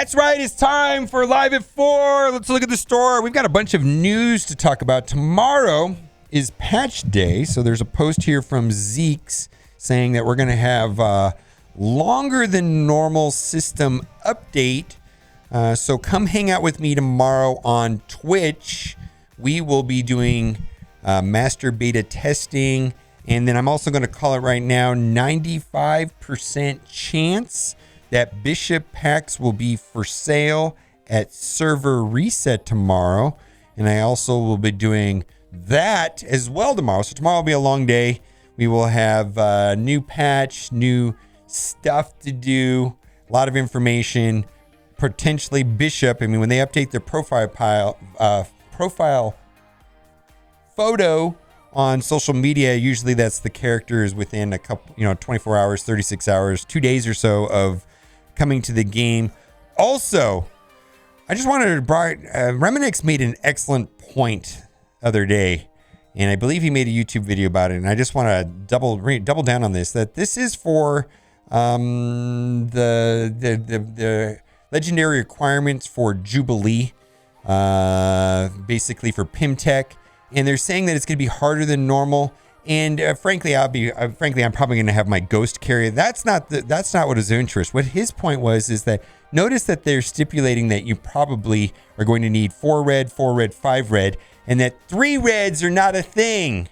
That's right. It's time for Live at 4. Let's look at the store. We've got a bunch of news to talk about. Tomorrow is patch day. So there's a post here from Zeke's saying that we're going to have longer than normal system update. So come hang out with me tomorrow on Twitch. We will be doing master beta testing. And then I'm also going to call it right now, 95% chance that Bishop packs will be for sale at server reset tomorrow. And I also will be doing that as well tomorrow. So tomorrow will be a long day. We will have new patch, new stuff to do, a lot of information, potentially Bishop. I mean, when they update their profile photo on social media, usually that's the characters within a couple, 24 hours, 36 hours, 2 days or so of coming to the game. Also, I just wanted to Reminix made an excellent point the other day, and I believe he made a YouTube video about it, and I just want to double down on this, that this is for the legendary requirements for Jubilee, basically for Pimtech, and they're saying that it's going to be harder than normal. And frankly, I'm probably going to have my ghost carry. That's not what his interest. What his point was is that notice that they're stipulating that you probably are going to need 4 red, 5 red, and that 3 reds are not a thing.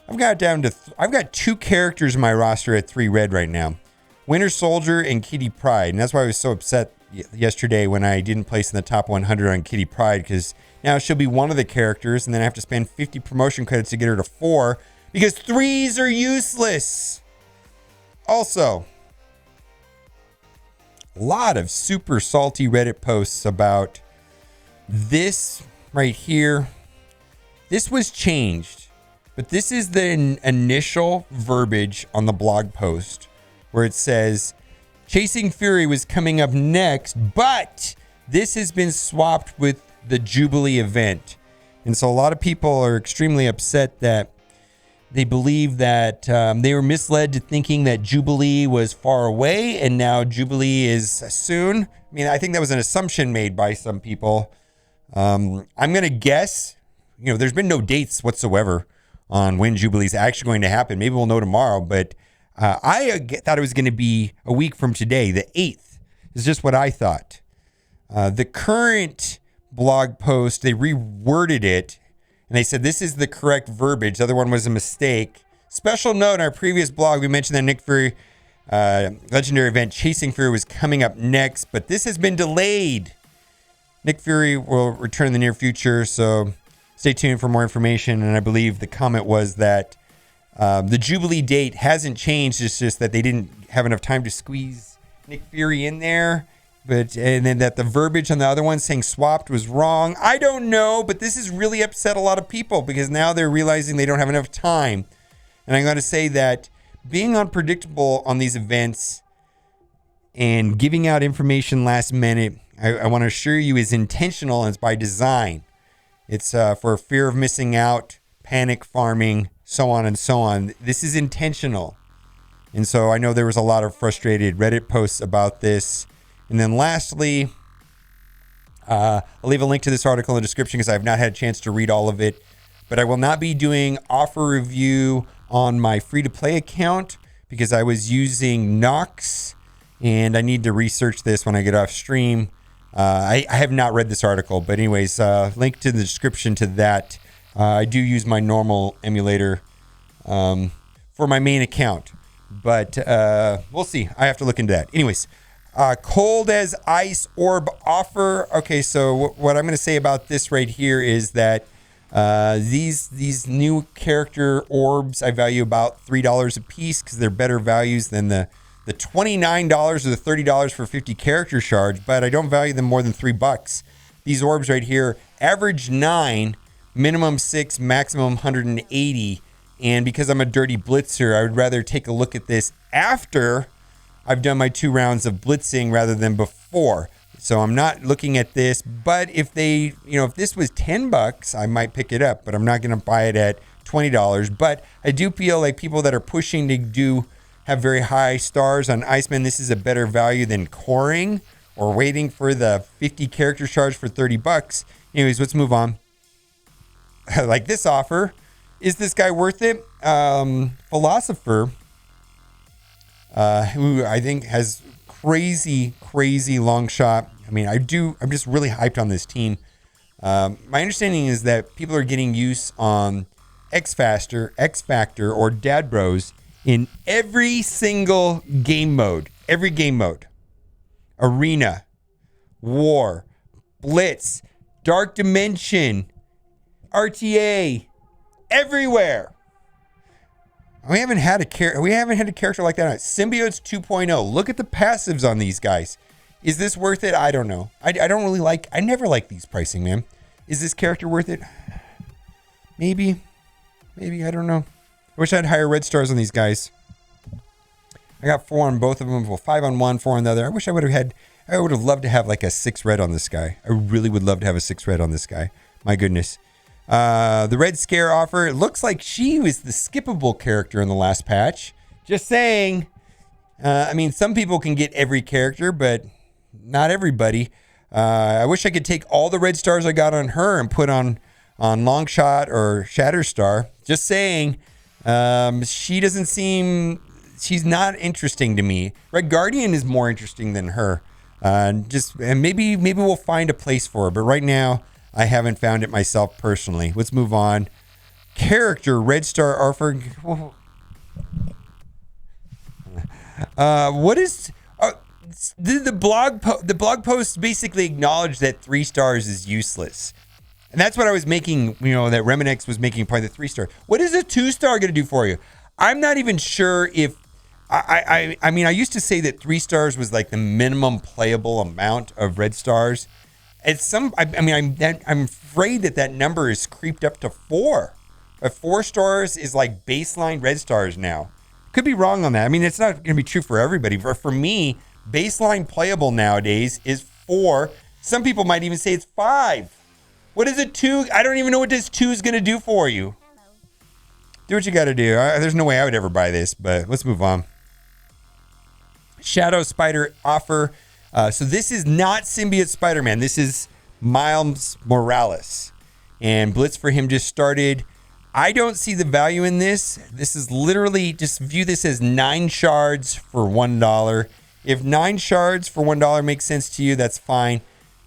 I've got 2 characters in my roster at 3 red right now, Winter Soldier and Kitty Pryde, and that's why I was so upset yesterday when I didn't place in the top 100 on Kitty Pryde, because now she'll be one of the characters, and then I have to spend 50 promotion credits to get her to 4. Because 3s are useless. Also, a lot of super salty Reddit posts about this right here. This was changed, but this is the initial verbiage on the blog post where it says, Chasing Fury was coming up next, but this has been swapped with the Jubilee event. And so a lot of people are extremely upset that they believe that they were misled to thinking that Jubilee was far away, and now Jubilee is soon. I mean, I think that was an assumption made by some people. I'm going to guess, there's been no dates whatsoever on when Jubilee is actually going to happen. Maybe we'll know tomorrow, but I thought it was going to be a week from today. The 8th is just what I thought. The current blog post, they reworded it, and they said this is the correct verbiage. The other one was a mistake. Special note, in our previous blog, we mentioned that Nick Fury legendary event Chasing Fury was coming up next, but this has been delayed. Nick Fury will return in the near future, so stay tuned for more information. And I believe the comment was that the Jubilee date hasn't changed. It's just that they didn't have enough time to squeeze Nick Fury in there. And then that the verbiage on the other one saying swapped was wrong. I don't know, but this has really upset a lot of people because now they're realizing they don't have enough time. And I'm going to say that being unpredictable on these events and giving out information last minute, I want to assure you, is intentional and it's by design. It's for fear of missing out, panic farming, so on and so on. This is intentional. And so I know there was a lot of frustrated Reddit posts about this. And then lastly, I'll leave a link to this article in the description because I have not had a chance to read all of it. But I will not be doing offer review on my free-to-play account because I was using Nox, and I need to research this when I get off stream. I have not read this article, but anyways, link to the description to that. I do use my normal emulator for my main account, but we'll see. I have to look into that. Anyways. Cold as ice orb offer. Okay, so what I'm going to say about this right here is that these new character orbs I value about $3 a piece because they're better values than the $29 or the $30 for 50 character shards, but I don't value them more than $3. These orbs right here average 9, minimum 6, maximum 180. And because I'm a dirty blitzer, I would rather take a look at this after I've done my 2 rounds of blitzing rather than before. So I'm not looking at this, but if if this was $10, I might pick it up, but I'm not going to buy it at $20. But I do feel like people that are pushing to have very high stars on Iceman, this is a better value than coring or waiting for the 50 character charge for 30 bucks. Anyways, let's move on. Like this offer. Is this guy worth it? Philosopher, who I think has crazy long shot. I mean, I'm just really hyped on this team. My understanding is that people are getting use on X Factor, or Dad Bros in every single game mode. Every game mode. Arena, Blitz, Dark Dimension, RTA, everywhere. We haven't had a character like that. Symbiotes 2.0. Look at the passives on these guys. Is this worth it? I don't know. I never like these pricing, man. Is this character worth it? Maybe, I don't know. I wish I had higher red stars on these guys. I got 4 on both of them. Well, 5 on one, 4 on the other. I wish I would have loved to have like a 6 red on this guy. I really would love to have a 6 red on this guy. My goodness. The Red Scare offer. It looks like she was the skippable character in the last patch. Just saying. I mean, some people can get every character, but not everybody. I wish I could take all the red stars I got on her and put on Longshot or Shatterstar. Just saying. She's not interesting to me. Red Guardian is more interesting than her. And maybe we'll find a place for her. But right now, I haven't found it myself personally. Let's move on. Character Red Star offer. What is the blog post basically acknowledged that 3 stars is useless. And that's what I was making, that Reminex was making part of the 3 star. What is a 2 star going to do for you? I'm not even sure if I mean, I used to say that 3 stars was like the minimum playable amount of red stars. I'm afraid that number is creeped up to 4. 4 stars is like baseline red stars now. Could be wrong on that. I mean, it's not going to be true for everybody. For me, baseline playable nowadays is 4. Some people might even say it's 5. What is a 2? I don't even know what this 2 is going to do for you. Do what you got to do. There's no way I would ever buy this, but let's move on. Shadow Spider offer. So this is not Symbiote Spider-Man. This is Miles Morales. And Blitz for him just started. I don't see the value in this. This is literally, just view this as 9 shards for $1. If 9 shards for $1 makes sense to you, that's fine.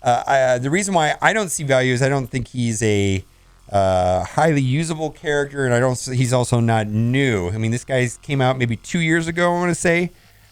The reason why I don't see value is I don't think he's a highly usable character, and he's also not new. I mean, this guy came out maybe 2 years ago, I want to say.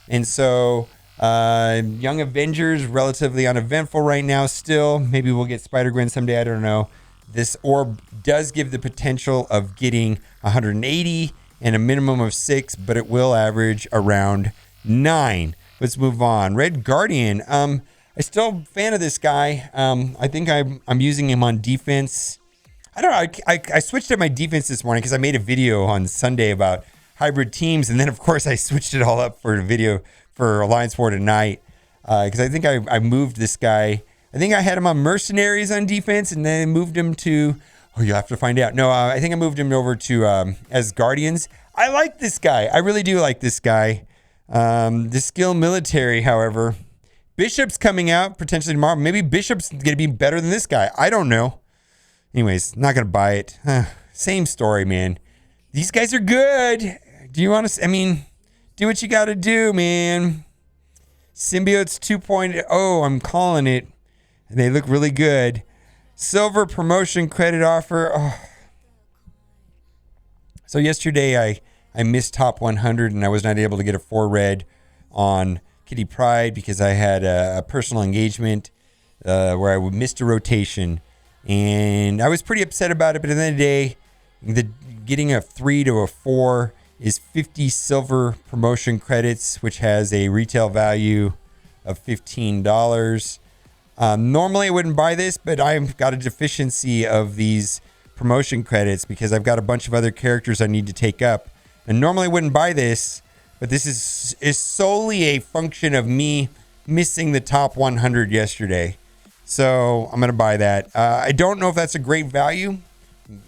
And so Young Avengers, relatively uneventful right now still. Maybe we'll get Spider-Gwen someday, I don't know. This orb does give the potential of getting 180 and a minimum of 6, but it will average around 9. Let's move on. Red Guardian. I'm still a fan of this guy. I think I'm using him on defense. I don't know. I switched up my defense this morning because I made a video on Sunday about hybrid teams. And then, of course, I switched it all up for a video for Alliance War tonight because I think I moved this guy. I think I had him on Mercenaries on defense and then moved him to... Oh, you'll have to find out. No, I think I moved him over to as Guardians. I like this guy. I really do like this guy. The skill military, however... Bishop's coming out potentially tomorrow. Maybe Bishop's going to be better than this guy. I don't know. Anyways, not going to buy it. Same story, man. These guys are good. Do you want to... I mean, do what you got to do, man. Symbiotes 2.0. I'm calling it. They look really good. Silver promotion credit offer. Oh. So yesterday I missed top 100 and I was not able to get a 4 red on Kitty Pryde because I had a personal engagement where I missed a rotation. And I was pretty upset about it. But at the end of the day, getting a 3 to a 4 is 50 silver promotion credits, which has a retail value of $15. Normally I wouldn't buy this, but I've got a deficiency of these promotion credits because I've got a bunch of other characters I need to take up. And normally I wouldn't buy this, but this is solely a function of me missing the top 100 yesterday. So I'm going to buy that. I don't know if that's a great value,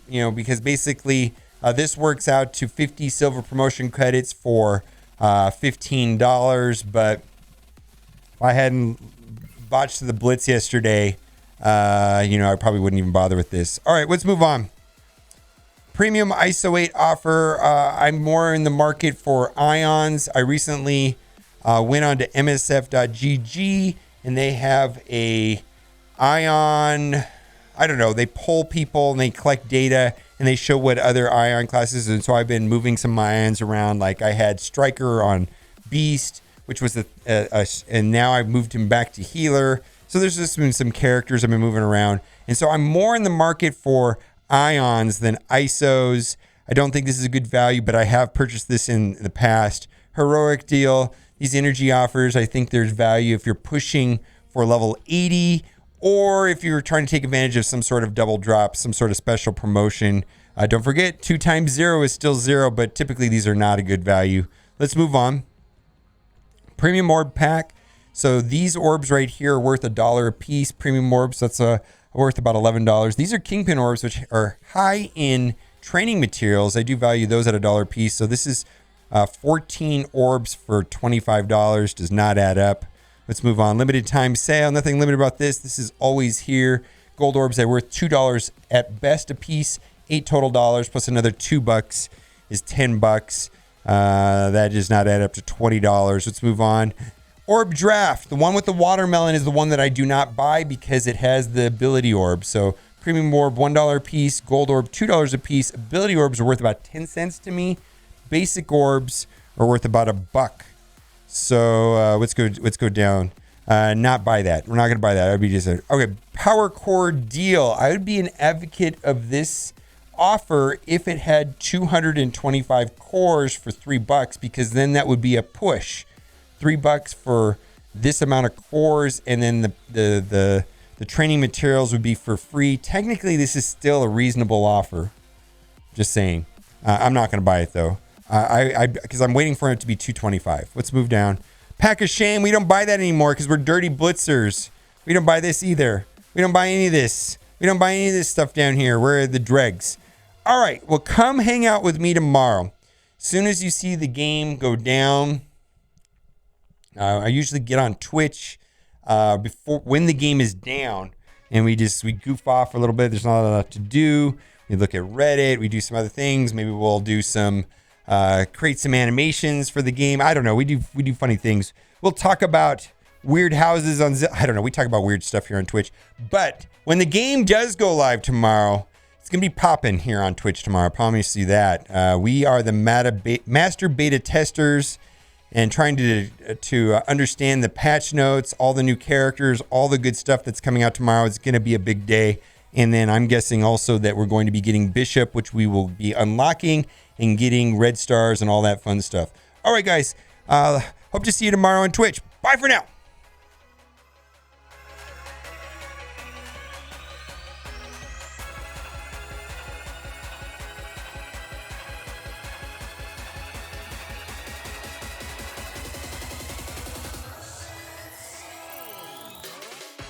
because basically this works out to 50 silver promotion credits for $15. But if I hadn't botched the Blitz yesterday, I probably wouldn't even bother with this. All right, let's move on. Premium ISO 8 offer. I'm more in the market for ions. I recently went on to MSF.gg and they have a ion. I don't know. They poll people and they collect data and they show what other ion classes. And so I've been moving some ions around. Like I had Striker on Beast, which was and now I've moved him back to Healer. So there's just been some characters I've been moving around. And so I'm more in the market for ions than ISOs. I don't think this is a good value, but I have purchased this in the past. Heroic deal. These energy offers, I think there's value if you're pushing for level 80 or if you're trying to take advantage of some sort of double drop, some sort of special promotion. Don't forget, 2 times 0 is still 0, but typically these are not a good value. Let's move on. Premium orb pack. So these orbs right here are worth $1 a piece. Premium orbs, that's worth about $11. These are Kingpin orbs, which are high in training materials. I do value those at $1 a piece. So this is 14 orbs for $25. Does not add up. Let's move on. Limited time sale. Nothing limited about this. This is always here. Gold orbs are worth $2 at best a piece. $8 total plus another $2 is $10. That does not add up to $20. Let's move on. Orb draft. The one with the watermelon is the one that I do not buy because it has the ability orb. So premium orb $1 a piece. Gold orb $2 a piece. Ability orbs are worth about 10 cents to me. Basic orbs are worth about $1. So let's go down. Not buy that. We're not going to buy that. I'd be just okay. Power core deal. I would be an advocate of this offer if it had 225 cores for $3, because then that would be a push. $3 for this amount of cores, and then the training materials would be for free. Technically, this is still a reasonable offer. Just saying. I'm not going to buy it though. Because I'm waiting for it to be 225. Let's move down. Pack of shame. We don't buy that anymore because we're dirty blitzers. We don't buy this either. We don't buy any of this. We don't buy any of this stuff down here. We're the dregs. All right. Well, come hang out with me tomorrow. As soon as you see the game go down, I usually get on Twitch when the game is down, and we goof off for a little bit. There's not a lot to do. We look at Reddit. We do some other things. Maybe we'll do some create some animations for the game. I don't know. We do funny things. We'll talk about weird houses on I don't know. We talk about weird stuff here on Twitch. But when the game does go live tomorrow, it's gonna be popping here on Twitch tomorrow. I promise you that. We are the master beta testers and trying to understand the patch notes, all the new characters, all the good stuff that's coming out tomorrow. It's gonna be a big day. And then I'm guessing also that we're going to be getting Bishop, which we will be unlocking, and getting red stars and all that fun stuff. All right, guys. Hope to see you tomorrow on Twitch. Bye for now.